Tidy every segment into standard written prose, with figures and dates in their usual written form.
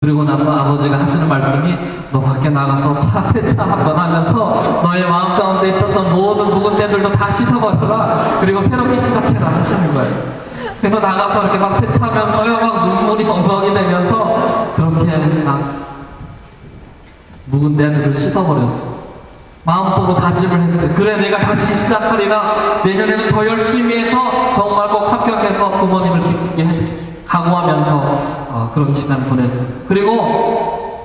그리고 나서 아버지가 하시는 말씀이 너 밖에 나가서 세차 한번 하면서 너의 마음 가운데 있었던 모든 묵은 때들도 다 씻어버려라. 그리고 새롭게 시작해라 하시는 거예요. 그래서 나가서 이렇게 막 세차하면서요, 막 눈물이 엉덩이 되면서 그렇게 막 묵은 때들을 씻어버렸어요. 마음속으로 다짐을 했어요. 그래, 내가 다시 시작하리라. 내년에는 더 열심히 해서 정말 꼭 합격해서 부모님을 기쁘게 각오하면서 그런 시간 보냈어요. 그리고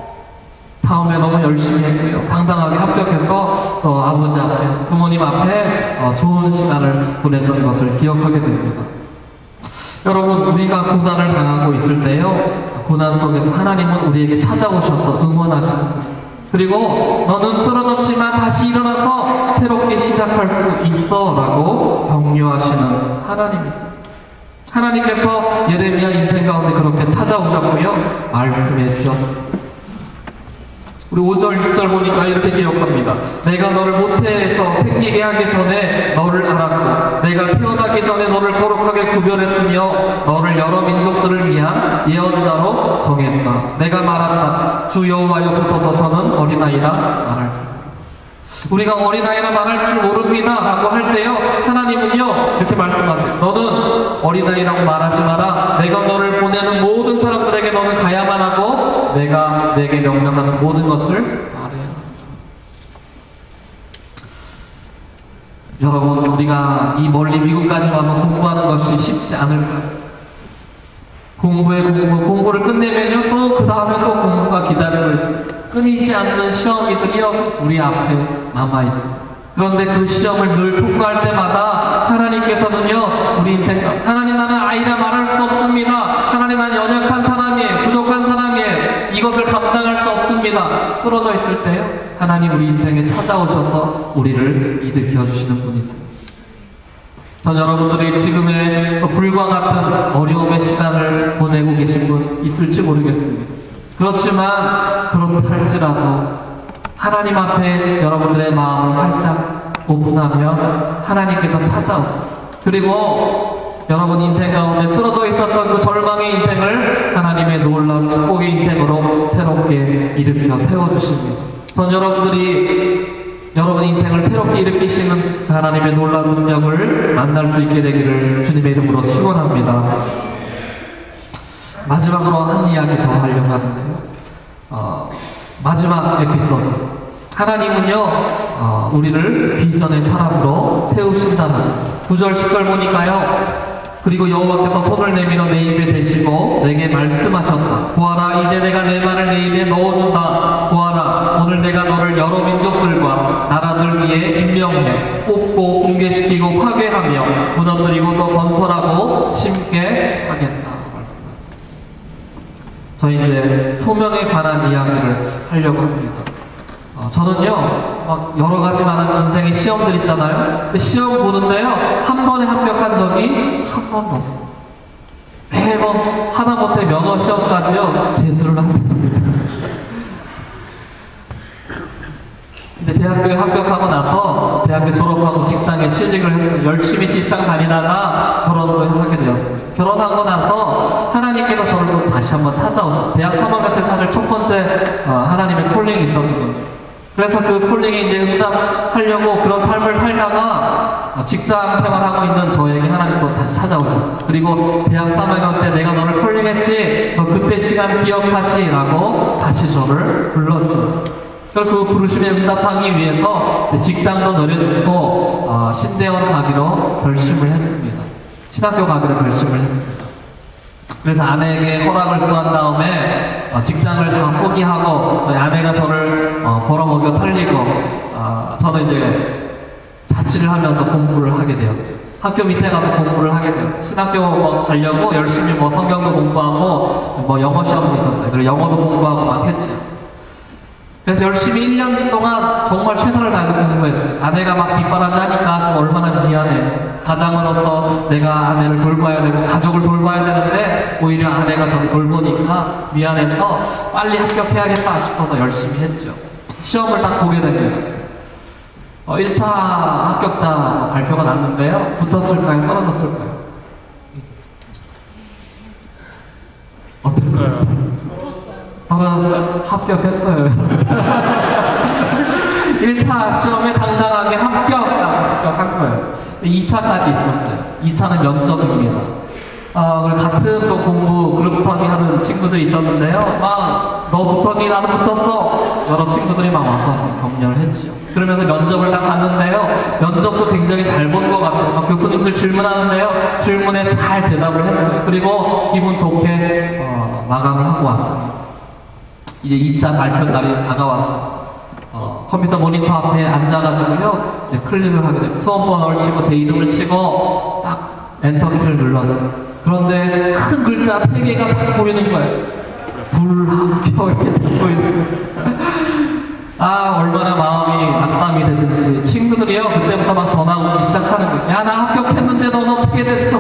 다음에 너무 열심히 했고요. 당당하게 합격해서 아버지 앞에, 부모님 앞에 좋은 시간을 보냈던 것을 기억하게 됩니다. 여러분, 우리가 고난을 당하고 있을 때요, 고난 속에서 하나님은 우리에게 찾아오셔서 응원하시는 분이세요. 그리고 너는 쓰러졌지만 다시 일어나서 새롭게 시작할 수 있어 라고 격려하시는 하나님이세요. 하나님께서 예레미야 인생 가운데 그렇게 찾아오셨고요, 말씀해 주셨습니다. 우리 5절, 6절 보니까 이렇게 기억합니다. 내가 너를 모태에서 생기게 하기 전에 너를 알았고 내가 태어나기 전에 너를 거룩하게 구별했으며 너를 여러 민족들을 위한 예언자로 정했다. 내가 말한다. 주 여호와여 보소서 저는 어린아이라 말할 줄. 우리가 어린아이라 말할 줄 모릅니다 라고 할 때요, 하나님은요 이렇게 말씀하세요. 너는 어린아이라고 말하지 마라. 내가 너를 보내는 모든 사람들에게 너는 가야만 하고 내가 내게 명령하는 모든 것을 말해야 한다. 여러분, 우리가 이 멀리 미국까지 와서 공부하는 것이 쉽지 않을까요? 공부를 끝내면요 또 그 다음에 또 공부가 기다리고 있어요. 끊이지 않는 시험이들이요 우리 앞에 남아있어요. 그런데 그 시험을 늘 통과할 때마다 하나님께서는요 우리 인생, 하나님 나는 아이라 말할 수 없습니다. 하나님 나는 연약한 사람이에요. 부족한 사람이에요. 이것을 감당할 수 없습니다. 쓰러져 있을 때요 하나님 우리 인생에 찾아오셔서 우리를 일으켜 주시는 분이세요. 전 여러분들이 지금의 불과 같은 어려움의 시간을 보내고 계신 분 있을지 모르겠습니다. 그렇지만 그렇다 할지라도 하나님 앞에 여러분들의 마음을 활짝 오픈하면 하나님께서 찾아오세요. 그리고 여러분 인생 가운데 쓰러져 있었던 그 절망의 인생을 하나님의 놀라운 축복의 인생으로 새롭게 일으켜 세워주십니다. 전 여러분들이 여러분 인생을 새롭게 일으키시는 하나님의 놀라운 능력을 만날 수 있게 되기를 주님의 이름으로 축원합니다. 마지막으로 한 이야기 더 하려고 하는데요. 마지막 에피소드. 하나님은요, 우리를 비전의 사람으로 세우신다는 9절, 10절 보니까요. 그리고 여호와께서 손을 내밀어 내 입에 대시고 내게 말씀하셨다. 보아라, 이제 내가 내 말을 내 입에 넣어준다. 보아라, 오늘 내가 너를 여러 민족들과 나라들 위에 임명해 뽑고 붕괴시키고 파괴하며 무너뜨리고 또 건설하고 심게 하겠다. 저희 이제 소명에 관한 이야기를 하려고 합니다. 저는요, 막 여러 가지 많은 인생의 시험들 있잖아요. 근데 시험 보는데요, 한 번에 합격한 적이 한 번도 없어요. 매번 하다못해 면허 시험까지요, 재수를 합니다. 근데 대학교에 합격하고 나서 대학교 졸업하고 직장에 취직을 했어요. 열심히 직장 다니다가 결혼도 하게 되었습니다. 결혼하고 나서 하나님께서 저를 또 다시 한번 찾아오셨어요. 대학 3학년 때 사실 첫 번째 하나님의 콜링이 있었거든요. 그래서 그 콜링에 이제 응답하려고 그런 삶을 살다가 직장 생활하고 있는 저에게 하나님 또 다시 찾아오셨어요. 그리고 대학 3학년 때 내가 너를 콜링했지, 너 그때 시간 기억하지? 라고 다시 저를 불러주셨어요. 그 부르심에 응답하기 위해서 직장도 내려놓고 신대원 가기로 결심을 했습니다. 신학교 가기로 결심을 했습니다. 그래서 아내에게 허락을 구한 다음에 직장을 다 포기하고 저희 아내가 저를 벌어먹여 살리고 저는 이제 자취를 하면서 공부를 하게 되었죠. 학교 밑에 가서 공부를 하게 되었죠. 신학교 가려고 열심히 성경도 공부하고 영어 시험도 있었어요. 그래서 영어도 공부하고 막 했죠. 그래서 열심히 1년 동안 정말 최선을 다해서 공부했어요. 아내가 막 뒷바라지 하니까 얼마나 미안해. 가장으로서 내가 아내를 돌봐야 되고 가족을 돌봐야 되는데 오히려 아내가 저를 돌보니까 미안해서 빨리 합격해야겠다 싶어서 열심히 했죠. 시험을 딱 보게 됩니다. 1차 합격자 발표가 났는데요. 붙었을까요? 떨어졌을까요? 어땠어요? 떨어졌어요. 합격했어요. 1차 시험에 당당하게 합격한 거예요. 2차까지 있었어요. 2차는 면접입니다. 같은 또 공부 그룹 붙어기 하는 친구들이 있었는데요. 막, 너 붙었니? 나도 붙었어. 여러 친구들이 막 와서 격려를 했죠. 그러면서 면접을 딱 갔는데요. 면접도 굉장히 잘 본 것 같아요. 막 교수님들 질문하는데요. 질문에 잘 대답을 했어요. 그리고 기분 좋게 마감을 하고 왔습니다. 이제 2차 발표 날이 다가왔어요. 컴퓨터 모니터 앞에 앉아가지고요. 이제 클릭을 하게 돼요. 수험번호를 치고 제 이름을 치고 딱 엔터키를 눌렀어요. 그런데 큰 글자 3개가 딱 보이는 거예요. 불합격 이렇게 딱 보이는 거예요. 얼마나 마음이 낙담이 되든지. 친구들이요 그때부터 막 전화 오기 시작하는 거예요. 야, 나 합격했는데 넌 어떻게 됐어?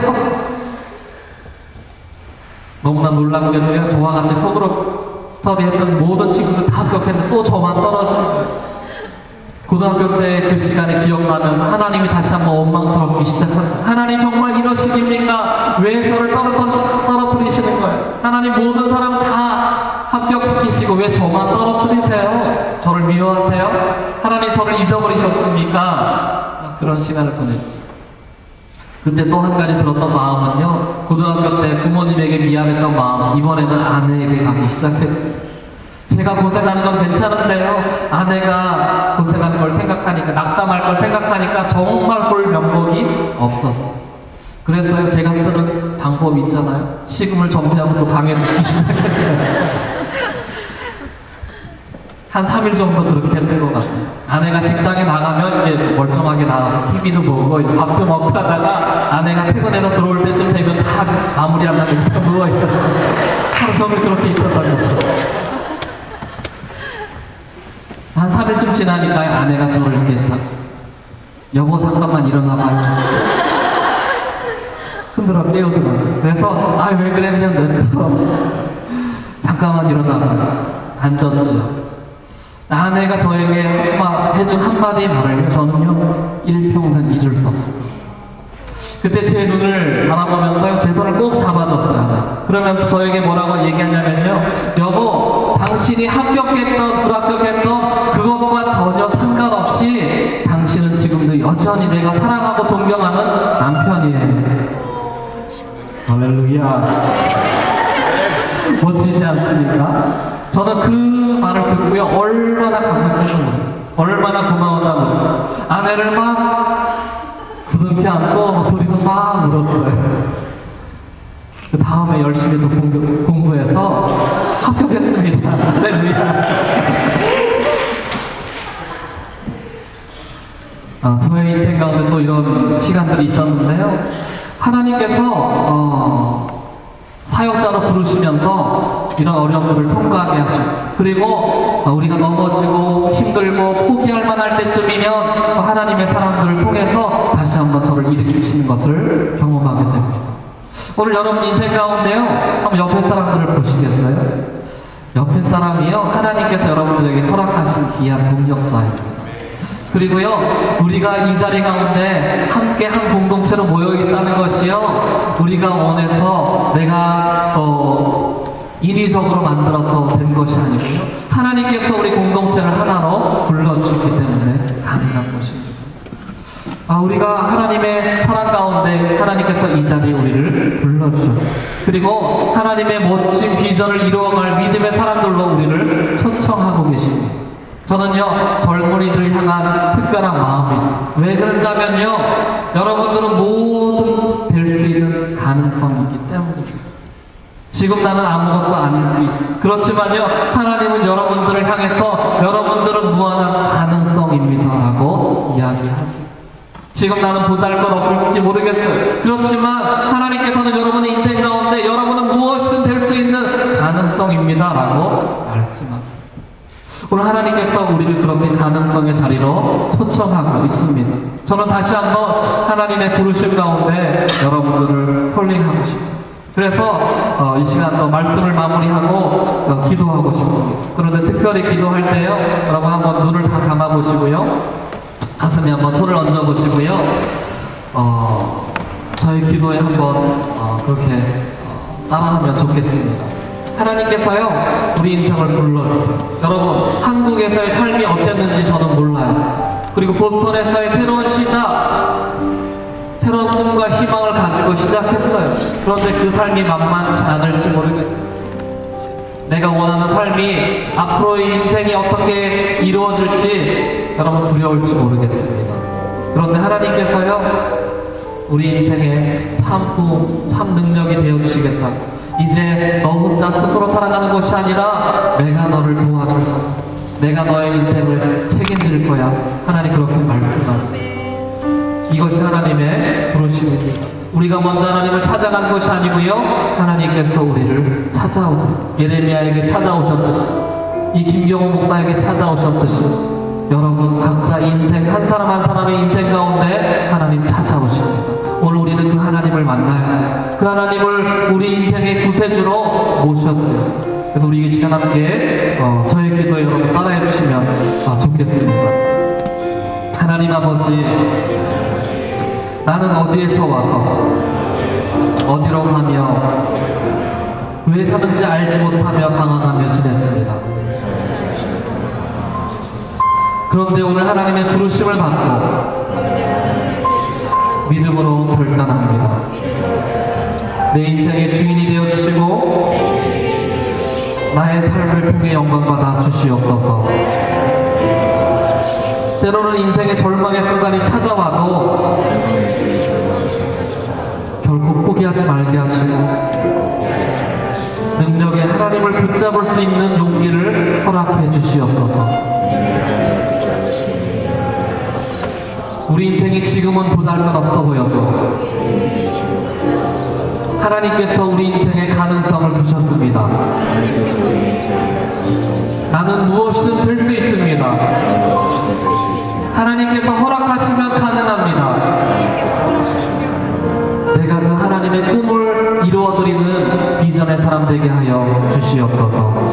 너무나 놀랍게도요 저와 같이 속으로 스터디했던 모든 친구들 다 합격했는데 또 저만 떨어진 거예요. 고등학교 때 그 시간에 기억나면서 하나님이 다시 한번 원망스럽기 시작합니다. 하나님 정말 이러시깁니까? 왜 저를 떨어뜨리시는 거예요? 하나님 모든 사람 다 합격시키시고 왜 저만 떨어뜨리세요? 저를 미워하세요? 하나님 저를 잊어버리셨습니까? 그런 시간을 보냈죠. 근데 또 한 가지 들었던 마음은요, 고등학교 때 부모님에게 미안했던 마음, 이번에는 아내에게 가기 시작했어요. 제가 고생하는 건 괜찮은데요, 아내가 고생하는 걸 생각하니까, 낙담할 걸 생각하니까 정말 볼 면목이 없었어요. 그래서 제가 쓰는 방법이 있잖아요. 식음을 전폐하고 또 방에 눕기 시작했어요. 한 3일 정도 그렇게 했던 것 같아요. 아내가 직장에 나가면 이제 멀쩡하게 나가서 TV도 보고 밥도 먹고 하다가 아내가 퇴근해서 들어올 때쯤 되면 다 마무리하려고 누워있었죠. 하루 종일 그렇게 있었던 거죠. 한 3일쯤 지나니까 아내가 저를 이렇게 딱 여보 잠깐만 일어나봐요. 흔들어 깨우더라고요. 그래서 왜 그래 그냥 냅둬. 잠깐만 일어나봐요. 앉았죠. 아내가 저에게 해준 한마디의 말을 저는요 일평생 잊을 수 없어요. 그때 제 눈을 바라보면서 제 손을 꼭 잡아줬어요. 그러면서 저에게 뭐라고 얘기하냐면요, 여보, 당신이 합격했던 불합격했던 그것과 전혀 상관없이 당신은 지금도 여전히 내가 사랑하고 존경하는 남편이에요. 할렐루야. 멋지지 않습니까? 저는 그 말을 듣고요 얼마나 감동했는지, 얼마나 고마웠다고 아내를 막 부둥켜 안고 둘이서 막 울었어요. 그 다음에 열심히 또 공부해서 합격했습니다. 할렐루야. 저의 인생 가운데 또 이런 시간들이 있었는데요, 하나님께서 사역자로 부르시면서 이런 어려움들을 통과하게 하시고, 그리고 우리가 넘어지고 힘들고 포기할 만할 때쯤이면 또 하나님의 사람들을 통해서 다시 한번 저를 일으키시는 것을 경험하게 됩니다. 오늘 여러분 인생 가운데요, 한번 옆에 사람들을 보시겠어요? 옆에 사람이요, 하나님께서 여러분들에게 허락하신 귀한 동력자입니다. 그리고요, 우리가 이 자리 가운데 함께 한 공동체로 모여있다는 것이요, 우리가 원해서 내가 인위적으로 만들어서 된 것이 아니고요, 하나님께서 우리 공동체를 하나로 불러주셨기 때문에 가능한 것입니다. 우리가 하나님의 사랑 가운데 하나님께서 이 자리에 우리를 불러주셨어요. 그리고 하나님의 멋진 비전을 이루어갈 믿음의 사람들로 우리를 초청하고 계십니다. 저는요 젊은이들 향한 특별한 마음이 있어요. 왜 그런가 하면요, 여러분들은 모두 될 수 있는 가능성이 있기 때문이죠. 지금 나는 아무것도 아닐 수 있어요. 그렇지만요 하나님은 여러분들을 향해서 여러분들은 무한한 가능성입니다 라고 이야기하세요. 지금 나는 보잘것없을지 모르겠어요. 그렇지만 하나님께서는 여러분의 인생 가운데 여러분은 무엇이든 될 수 있는 가능성입니다 라고 말씀하세요. 오늘 하나님께서 우리를 그렇게 가능성의 자리로 초청하고 있습니다. 저는 다시 한번 하나님의 부르심 가운데 여러분들을 콜링하고 싶어요. 그래서 이 시간 또 말씀을 마무리하고 기도하고 싶습니다. 그런데 특별히 기도할 때요, 여러분 한번 눈을 다 감아보시고요, 가슴에 한번 손을 얹어보시고요, 저희 기도에 한번 그렇게 따라하면 좋겠습니다. 하나님께서요 우리 인생을 불러주세요. 여러분, 한국에서의 삶이 어땠는지 저는 몰라요. 그리고 보스턴에서의 새로운 시작, 새로운 꿈과 희망을 가지고 시작했어요. 그런데 그 삶이 만만치 않을지 모르겠어요. 내가 원하는 삶이 앞으로의 인생이 어떻게 이루어질지 여러분 두려울지 모르겠습니다. 그런데 하나님께서요 우리 인생에 참 능력이 되어주시겠다고, 이제 너 혼자 스스로 살아가는 것이 아니라 내가 너를 도와줄 거야, 내가 너의 인생을 책임질 거야, 하나님 그렇게 말씀하세요. 이것이 하나님의 부르심입니다. 우리가 먼저 하나님을 찾아간 것이 아니고요, 하나님께서 우리를 찾아오세요. 예레미야에게 찾아오셨듯이, 이 김경호 목사에게 찾아오셨듯이 여러분 각자 인생 한 사람 한 사람의 인생 가운데 하나님 찾아오십니다. 오늘 우리는 그 하나님을 만나야 돼요. 그 하나님을 우리 인생의 구세주로 모셔야 돼요. 그래서 우리 이 시간 함께 저의 기도에 여러분 따라해 주시면 좋겠습니다. 하나님 아버지, 나는 어디에서 와서 어디로 가며 왜 사는지 알지 못하며 방황하며 지냈습니다. 그런데 오늘 하나님의 부르심을 받고 믿음으로 결단합니다. 내 인생의 주인이 되어주시고 나의 삶을 통해 영광받아 주시옵소서. 때로는 인생의 절망의 순간이 찾아와도 결국 포기하지 말게 하시고 능력에 하나님을 붙잡을 수 있는 용기를 허락해 주시옵소서. 우리 인생이 지금은 보잘것없어 보여도 하나님께서 우리 인생의 가능성을 두셨습니다. 나는 무엇이든 될 수 있습니다. 하나님께서 허락하시면 가능합니다. 내가 그 하나님의 꿈을 이루어드리는 비전의 사람 되게 하여 주시옵소서.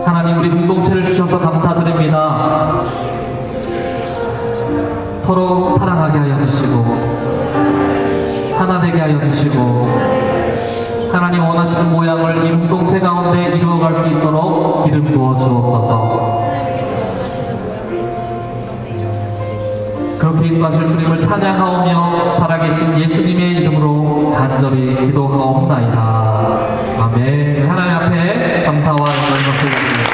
하나님, 우리 공동체를 주셔서 감사드립니다. 서로 사랑하게 하여 주시고 하나 되게 하여 주시고 하나님 원하시는 모양을 이 공동체 가운데 이루어갈 수 있도록 기름 부어 주옵소서. 그렇게 인도하실 주님을 찬양하오며 살아계신 예수님의 이름으로 간절히 기도하옵나이다. 아멘. 하나님 앞에 감사와 영광을 드립니다.